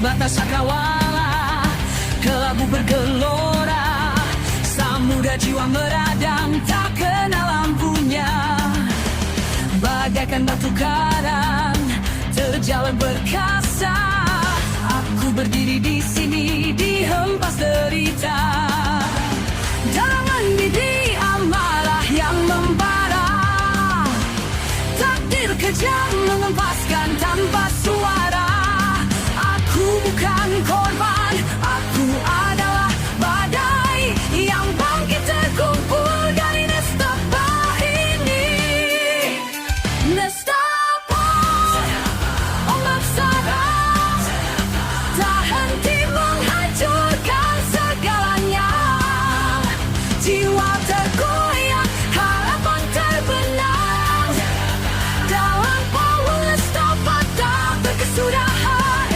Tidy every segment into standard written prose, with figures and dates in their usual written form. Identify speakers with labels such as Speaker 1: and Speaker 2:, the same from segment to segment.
Speaker 1: batas cakrawala, kelabu bergelora, samudra jiwa meradang tak kenal lampunya. Bagaikan batu karang terjalin perkasa, aku berdiri di sini di hempas derita. Dalam mendidih amarah yang membara, takdir kejam mengempaskan tanpa suara. Aku bukan korban, aku adalah badai yang bangkit terkumpul dari nestapa ini. Nestapa, ombak sara, tak henti menghancurkan segalanya. Jiwa tergoyang, harapan terbenam, dalam palu nestapa tak berkesudahan.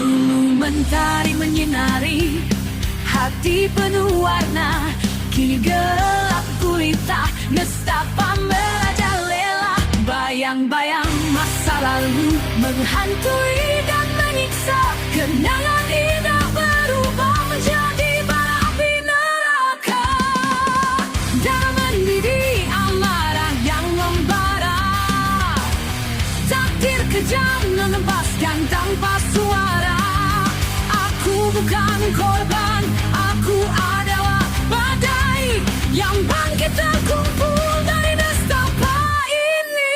Speaker 1: Dulu mentari menyinari hati penuh warna, kini gelap gulita, nestapa merajalela. Bayang-bayang masa lalu menghantui dan menyiksa, kenangan indah berubah menjadi bara api neraka. Dalam mendidih amarah yang membara, takdir kejam mengempaskan tanpa suara. Aku bukan korban, aku adalah badai yang bangkit terkumpul dari nestapa ini.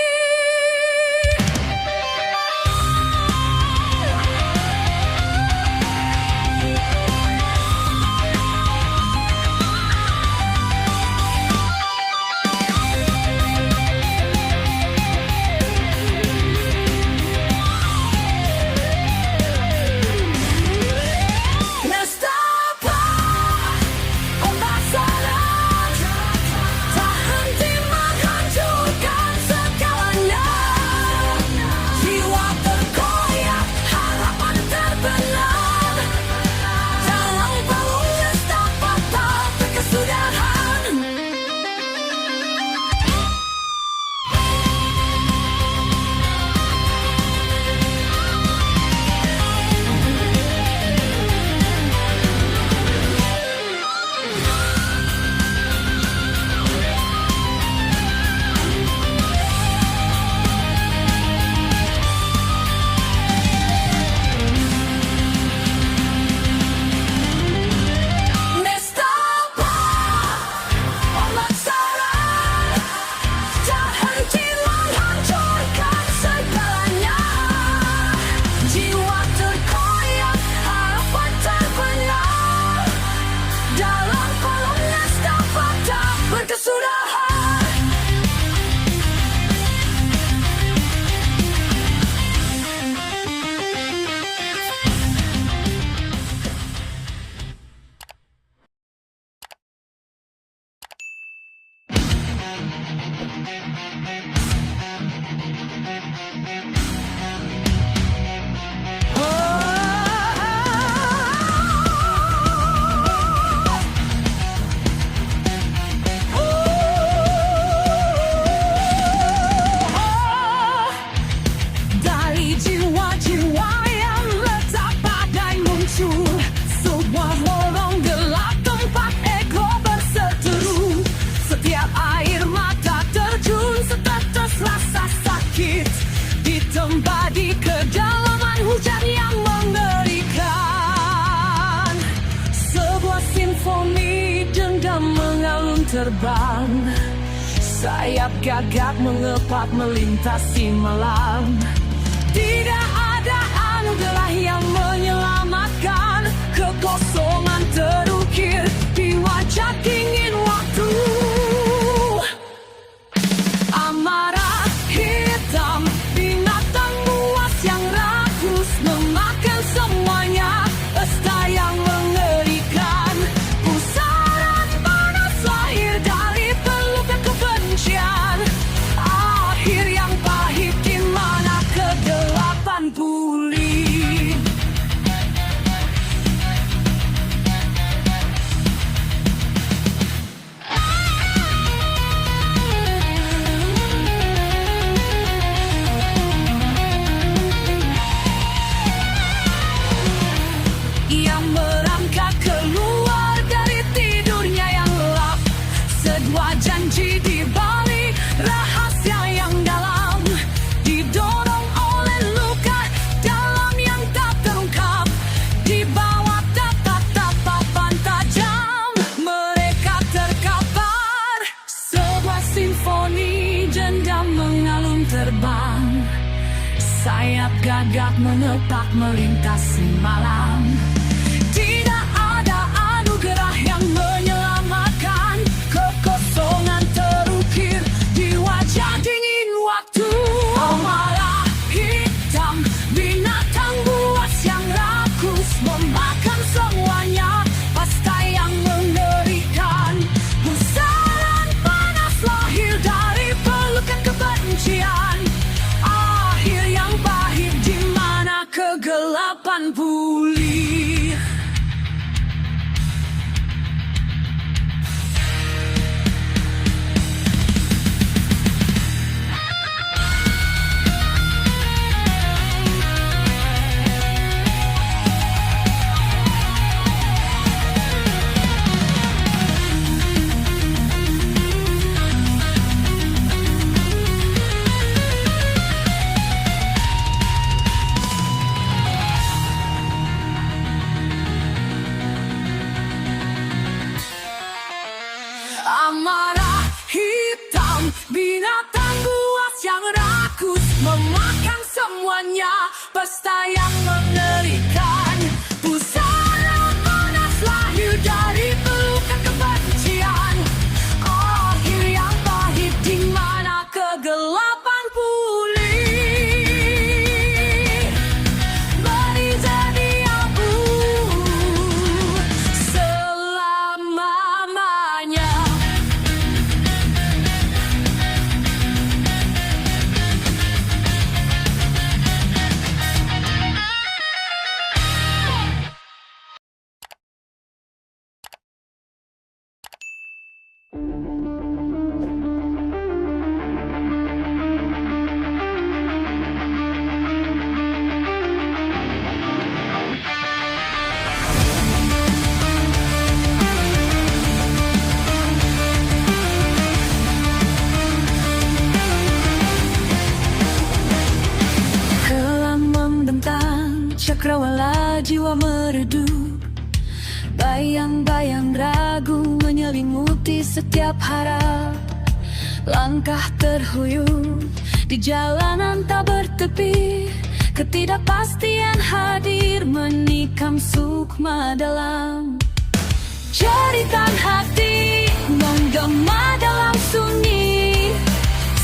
Speaker 1: Nestapa, ombak sara, tak henti menghancurkan segalanya. Jiwa tergoyah, harapan terbenam, dalam palu nestapa tak berkesudahan. Nestapa, ombak sara, tak henti menghancurkan segalanya. Jiwa tergoyang, harapan terbenam, dalam kolom nestapa tak berkesudahan. Dari jiwa-jiwa yang letak badai muncul, sebuah lorong gelap tempat ego berseteru. Setiap air mata terjun, setetes rasa sakit ditempa di kedalaman hujan yang mengerikan. Sebuah simfoni dendam mengalun terbang, sayap gagak mengepak melintasi malam. Tidak ada anugerah yang menyelamatkan, kekosongan terukir di wajah dingin waktu. Amarah hitam, binatang buas yang rakus memakan semuanya, pesta yang mengerikan. Pusaran panas lahir dari pelukan kebencian, akhir yang pahit di mana kegelapan pulih. sayap gagak mengepak melintasi malam. Tidak ada anugerah yang menyelamatkan, kekosongan terukir di wajah dingin waktu. Amarah hitam, binatang buas yang rakus memakan semuanya, pasta yang mengerikan. Pusaran panas lahir dari pelukan kebencian, akhir yang pahit di mana kegelapan pulih. Amarah hitam, binatang buas yang rakus memakan semuanya, pesta yang mengerikan. Pusaran panas lahir dari pelukan kebencian, akhir yang pahit di mana kegelapan pulih. Beri jadi abu selamanya. Kelam membentang, cakrawala jiwa meredup. Bayang-bayang ragu menyelimuti setiap harap. Langkah terhuyung di jalanan tak bertepi. Ketidakpastian hadir menikam sukma dalam. Jeritan hati menggema dalam sunyi.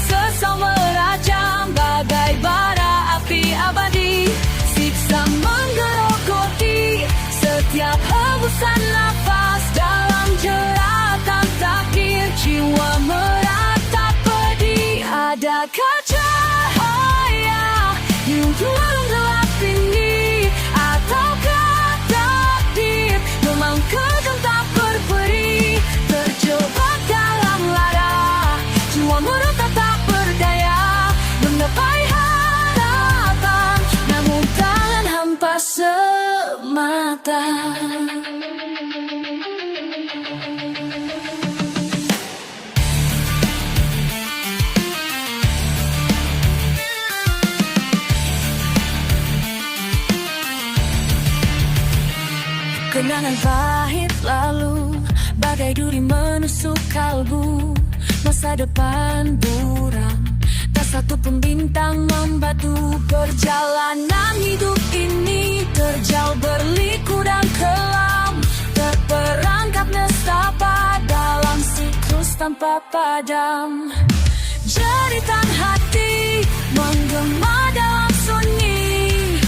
Speaker 1: Sesal merajam bagai bara api abadi. Siksa menggerogoti setiap hembusan nafas dalam jeratan takdir. Jiwa meratap pedih. Adakah cahaya di ujung warung gelap ini, ataukah takdir memang kegem tak berperi? Terjebak dalam lara, jiwa meratap tak berdaya, menggapai harapan, namun tangan hampa semata. Kenangan pahit lalu bagai duri menusuk kalbu. Masa depan buram, tak satu pun bintang membatu. Perjalanan hidup ini terjal berliku dan kelam, terperangkap nestapa dalam siklus tanpa padam. Jeritan hati menggema dalam sunyi.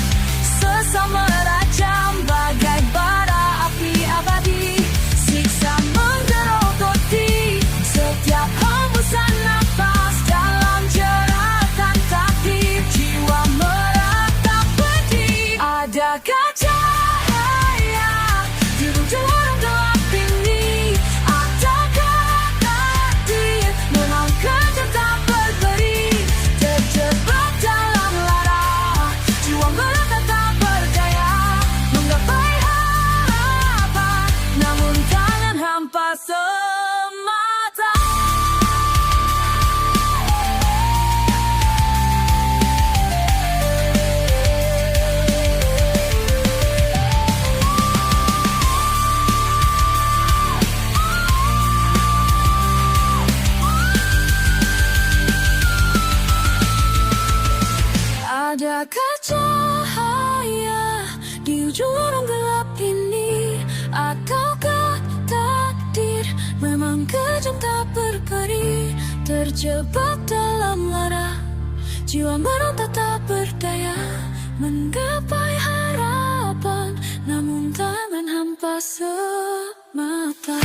Speaker 1: Sesal merajam bagai bara api abadi. Siksa menggerogoti setiap hembusan nafas dalam jeratan takdir. Jiwa meratap pedih. Adakah cahaya di ujung warung gelap ini, ataukah takdir memang kejam tak berberi? Terjebak dalam lara, jiwa meratap tak berdaya, menggapai harapan, namun tangan hampa semata. Ada Adakah cahaya di ujung lorong gelap ini? Ataukah takdir memang kejam tak berperi? Terjebak dalam lara, jiwa meronta tak berdaya, menggapai harapan, namun tangan hampa semata.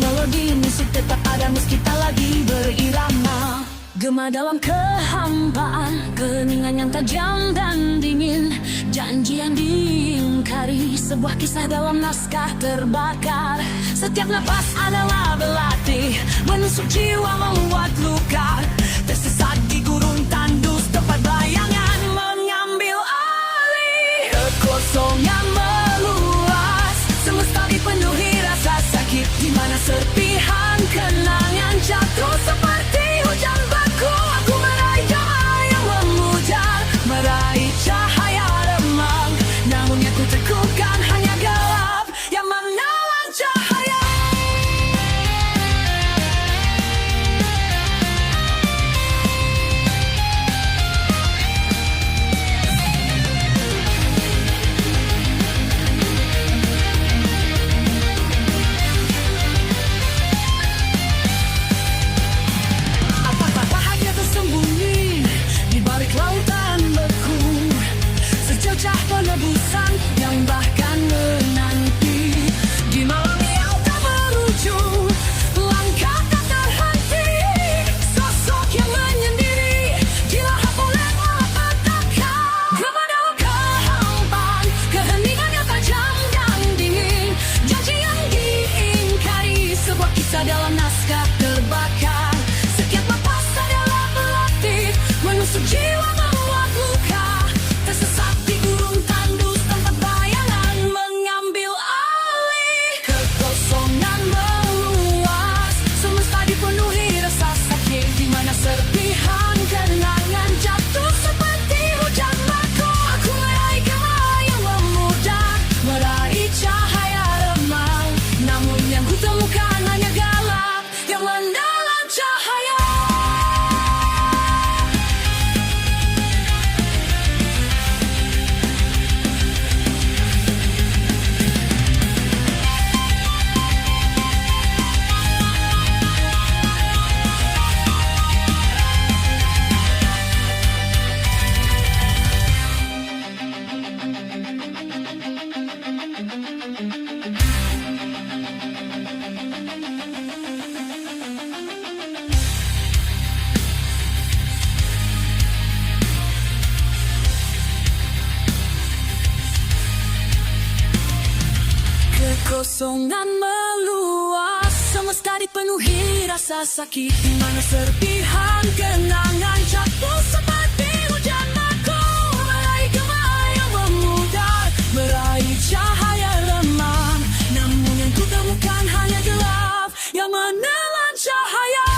Speaker 1: Melodi musik tetap ada meski tak lagi berirama. Gema dalam kehampaan, keningan yang tajam dan dingin, janji yang diingkari, sebuah kisah dalam naskah terbakar. Setiap napas adalah belati, menusuk jiwa membuat luka. Tersesat di gurun tandus, tempat bayangan mengambil alih. Kekosongan meluas, semesta dipenuhi rasa sakit, di mana serpihan kenangan jatuh seperti hujan baku. Aku meraih cahaya yang memudar, meraih cahaya remang, namun yang ku teguhkan hanya gelap yang menelan cahaya. Penebusan yang bahkan menanti, di malam yang tak berujung, langkah tak terhenti, sosok yang menyendiri dilahap oleh malapetaka. Gema dalam kehampaan, keheningan yang tajam dan dingin, janji yang diingkari, sebuah kisah dalam naskah terbakar. Setiap napas adalah belati, menusuk jiwa membuat luka. Tersesat di gurun tandus, tempat bayangan mengambil alih. Kekosongan meluas, semesta dipenuhi rasa sakit, di mana serpihan kenangan jatuh seperti hujan batu. Aku meraih gema yang memudar, meraih cahaya remang, namun yang ku temukan hanya gelap yang menelan cahaya. Kekosongan meluas, semesta dipenuhi rasa sakit, di mana serpihan kenangan jatuh seperti hujan batu. Meraih gema yang memudar, meraih cahaya remang, namun yang ku temukan hanya gelap yang menelan cahaya.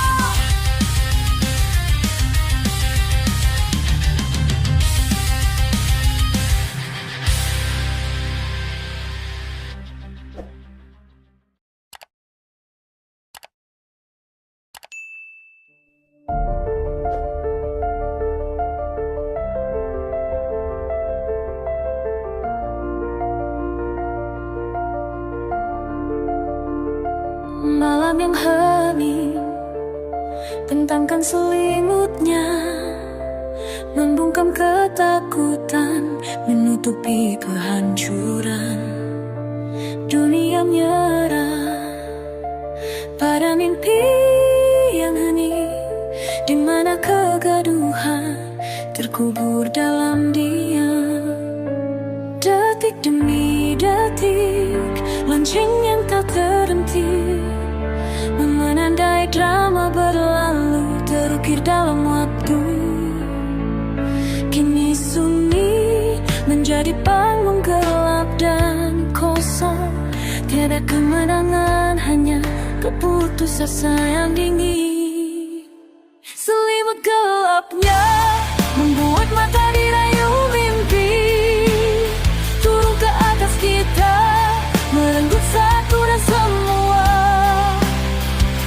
Speaker 1: Malam yang hening, bentangkan selimutnya, membungkam ketakutan menutupi kehancuran. Dunia menyerah pada mimpi yang hening, di mana kegaduhan terkubur dalam diam. Detik demi detik, lonceng yang tak terhenti menandai drama berlalu terukir dalam waktu. Kini sunyi menjadi panggung gelap dan kosong. Tiada kemenangan, hanya keputusasaan yang dingin. Selimut gelapnya membuat mata dirayu mimpi turun ke atas kita, merenggut satu dan semua.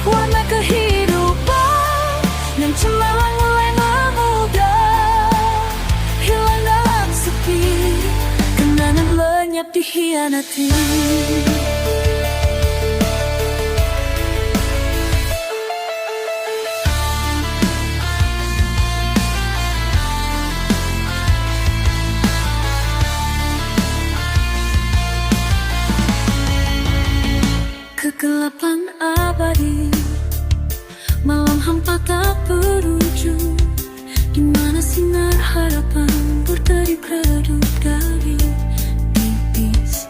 Speaker 1: Warna kehidupan yang cemerlang mulai memudar, hilang dalam sepi, kenangan lenyap dikhianati. Kegelapan abadi, malam hampa tak berujung, di mana sinar harapan berkedip redup dari tipis.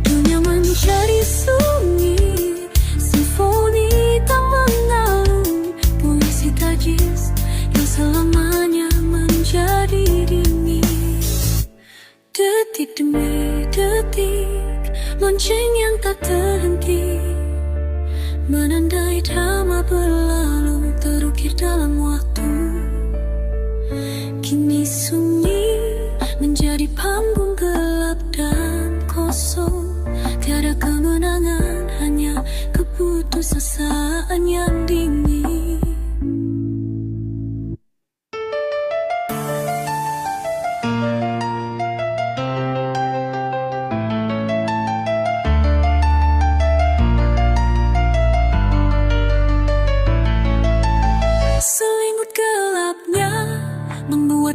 Speaker 1: Dunia menjadi sunyi, simfoni tak mengalun, puisi tajis yang selamanya menjadi dingin. Detik demi detik, lonceng yang tak terhenti menandai drama berlalu terukir dalam waktu. Kini sunyi menjadi panggung gelap dan kosong. Tiada kemenangan, hanya keputusasaan yang dingin.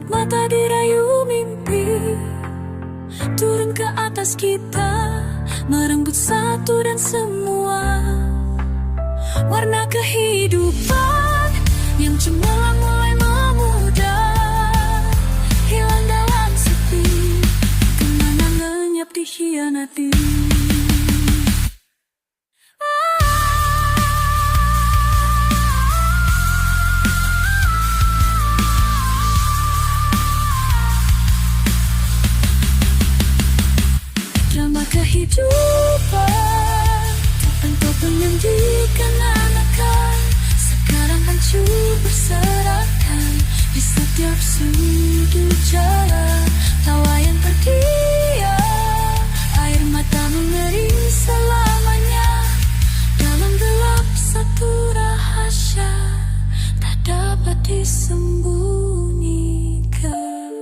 Speaker 1: Mata dirayu mimpi turun ke atas kita, merenggut satu dan semua. Warna kehidupan yang cemerlang mulai memudar, hilang dalam sepi, kenangan lenyap dikhianati. Kehidupan topeng yang dikenakan sekarang hancur berserakan di setiap sudut jalan. Tawa yang terdiam, air mata mengering selamanya. Dalam gelap satu rahasia tak dapat disembunyikan.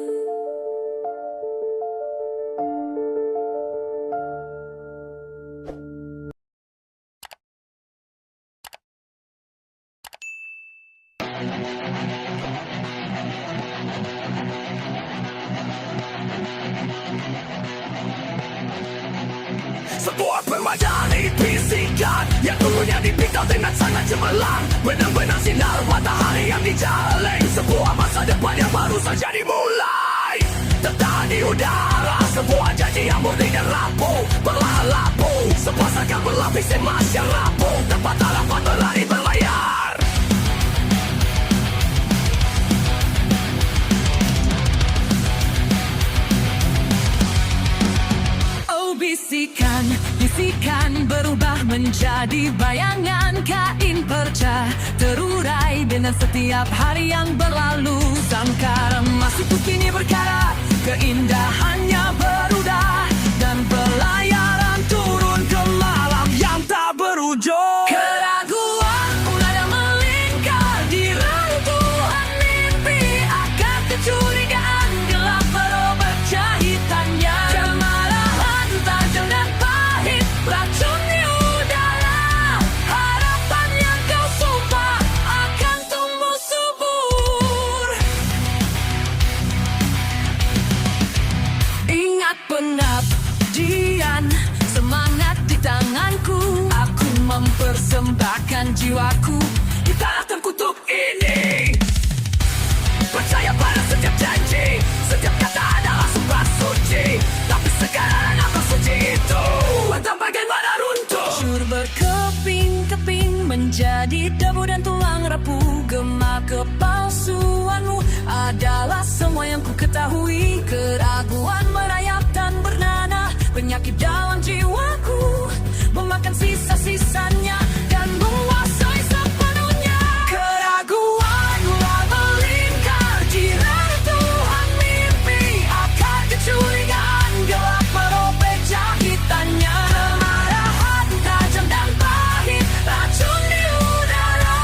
Speaker 2: Sebuah permainan bisikan yang dulunya dipikau dengan sangat cemerlang, benang-benang sinar matahari yang dijaleng. Sebuah masa depan yang baru saja dimulai, tertahan di udara. Sebuah janji yang murni dan rapuh, perlahan lapuk. Sepasangkan berlapis emas yang rapuh, tempat harapan berlari berlayar.
Speaker 1: Bisikan, bisikan berubah menjadi bayangan kain perca, terurai dengan setiap hari yang berlalu. Sangkar masih kini berkarat, keindahannya berudah, dan pelayaran turun ke malam yang tak berujung. Keraguan mulai melingkar di reruntuhan mimpi, akan kecurigaan gelap berobat jahitannya. Racun di udara, harapan yang kau sumpah akan tumbuh subur. tembakan jiwaku
Speaker 2: di tanah terkutuk ini. Percaya pada setiap janji, setiap kata adalah sumpah suci. Tapi sekarang apa suci itu entah bagaimana runtuh.
Speaker 1: Hancur berkeping-keping menjadi debu dan tulang rapuh. Gema kepalsuanmu adalah semua yang ku ketahui. Keraguan merayap dan bernanah, penyakit dalam jiwaku memakan sisa-sisanya dan menguasai sepenuhnya. Keraguan mulai melingkar di reruntuhan mimpi. Akar kecurigaan gelap merobek jahitannya. Kemarahan tajam dan pahit, racun di udara.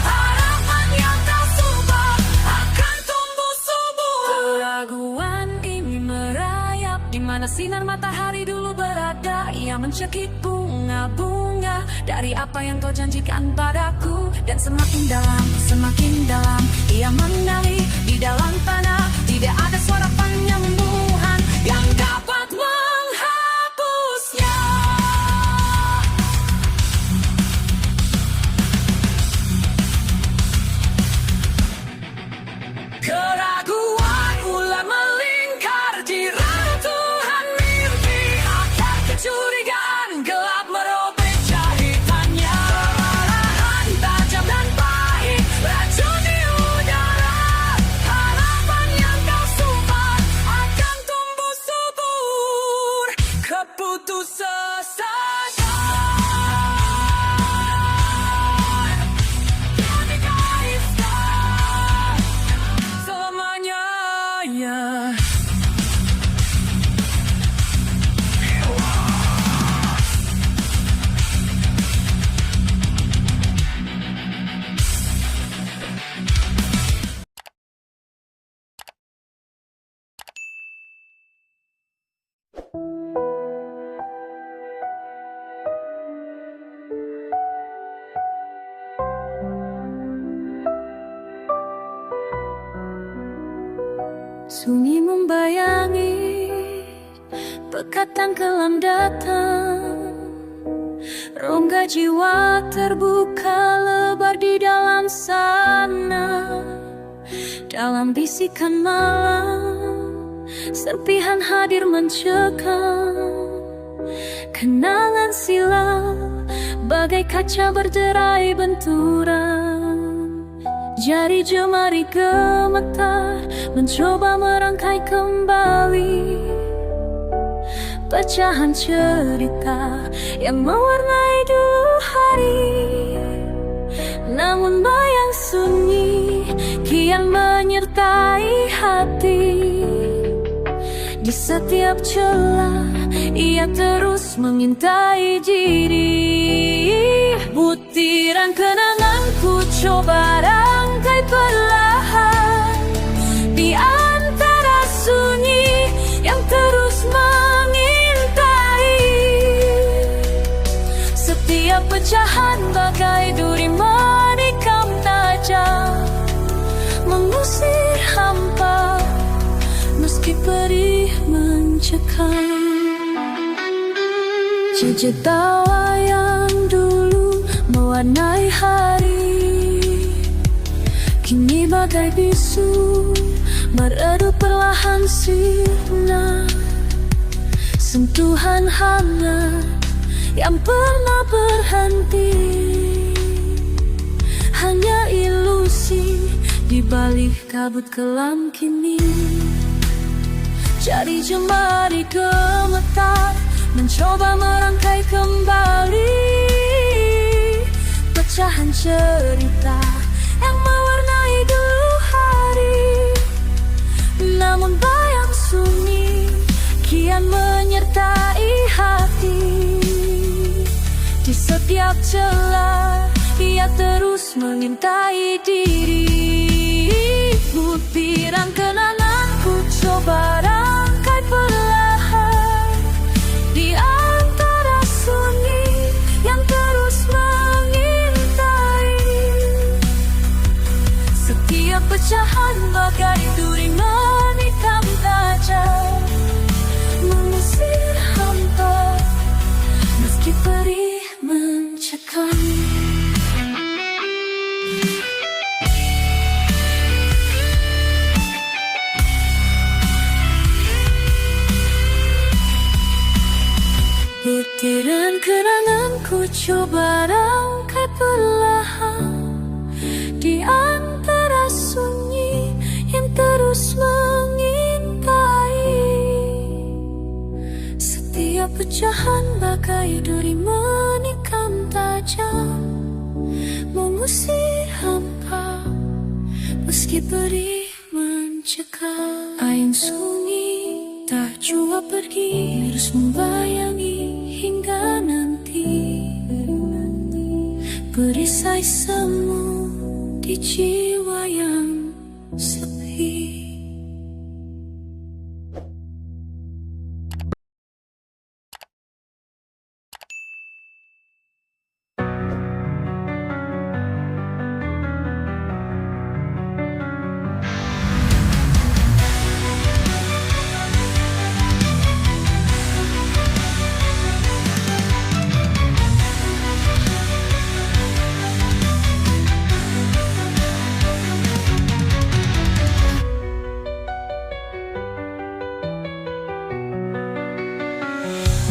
Speaker 1: Harapan yang tak subur akan tumbuh subur. Keraguan ini merayap di mana sinar matahari dulu berada. Ia mencekik bunga-bunga dari apa yang kau janjikan padaku. Dan semakin dalam ia mengalir di dalam tanah. Tidak ada suara penyembuhan yang dapat menghapusnya. Keraguan mulai melingkar di reruntuhan mimpi. Akar kecurigaan gelap merobek jahitannya. Kemarahan tajam dan pahit, racun di udara. Harapan yang kau sumbat akan tumbuh subur. Keputusasaan yang dikaitkan selamanya, ya. Sunyi membayangi, pekatan kelam datang. Rongga jiwa terbuka lebar di dalam sana. Dalam bisikan malam, serpihan hadir mencekam. Kenangan silam bagai kaca berderai benturan. Jari jemari gemetar mencoba merangkai kembali pecahan cerita yang mewarnai dulu hari. Namun bayang sunyi kian menyertai hati. Di setiap celah ia terus mengintai diri. Butiran kenanganku coba rangkai perlahan di antara sunyi yang terus mengintai. Setiap pecahan bagai duri menikam tajam, mengusir hampa meski perih mencekam. Jejak tawa yang dulu mewarnai hari, kini bagai bisu meredup perlahan sinar. Sentuhan hangat yang pernah berhenti hanya ilusi di balik kabut kelam kini. Jari jemari gemetar mencoba merangkai kembali pecahan cerita yang mewarnai dulu hari. Namun bayang sunyi kian menyertai hati. Di setiap celah ia terus mengintai diri. Butiran kenanganku coba rangkai perlahan di antara sunyi yang terus mengintai. Setiap pecahan bagai duri menikam tajam, mengusir hampa meski perih mencekam. Coba angkat perlahan di antara sunyi yang terus mengintai. Setiap pecahan bagai duri menikam tajam, mengusir hampa meski pedih mencekam. Air sunyi tak jua pergi, terus membayangi hingga nanti. Berisai semu di jiwa yang sepi.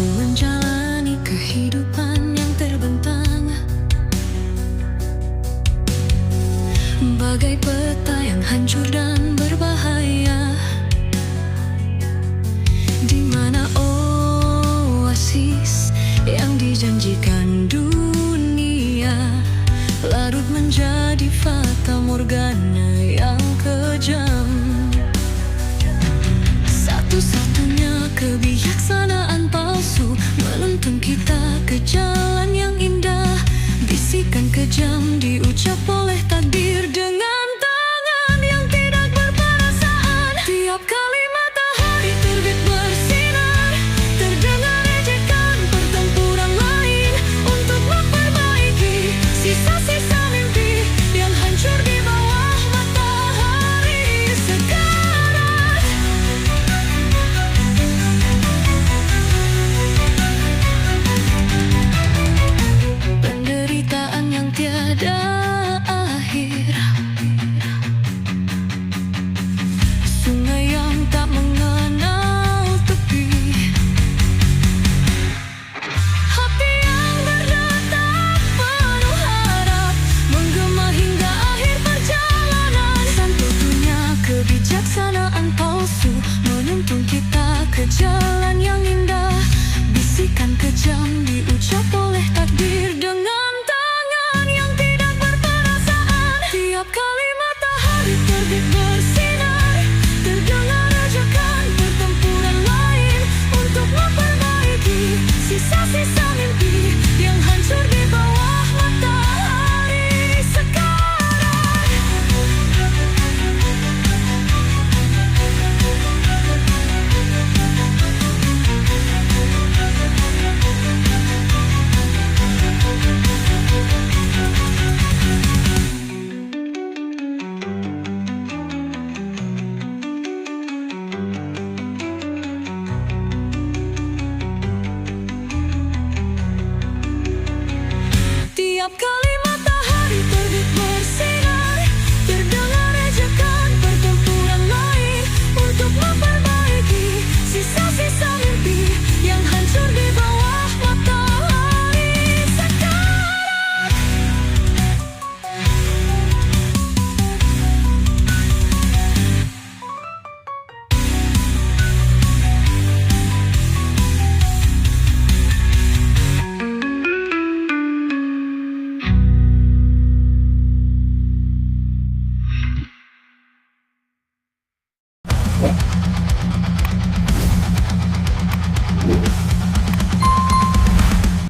Speaker 1: Menjalani kehidupan yang terbentang bagai peta yang hancur dan berbahaya, di mana oasis yang dijanjikan dunia larut menjadi fata morgana yang kejam. Satu-satunya kebijaksanaan palsu menuntun kita ke jalan yang indah. Bisikan kejam diucap oleh takdir dengan tangan yang tidak berperasaan. Tiap kali matahari terbit bersinar, terdengar ejekan pertempuran lain untuk memperbaiki sisa-sisa mimpi yang hancur di bawah matahari sekarang. Penderitaan yang tiada akhir, sungai yang tak mengenal tepi, hati yang berdetak penuh harap menggema hingga akhir perjalanan. Satu-satunya kebijaksanaan palsu menuntun kita ke jalan yang indah. Bisikan kejam diucap oleh takdir dengan tangan yang tidak berperasaan. Tiap kali matahari terbit bersinar, terdengar ajakan pertempuran lain untuk memperbaiki sisa-sisa mimpi yang hancur di bawah matahari sekarang. Tiap kali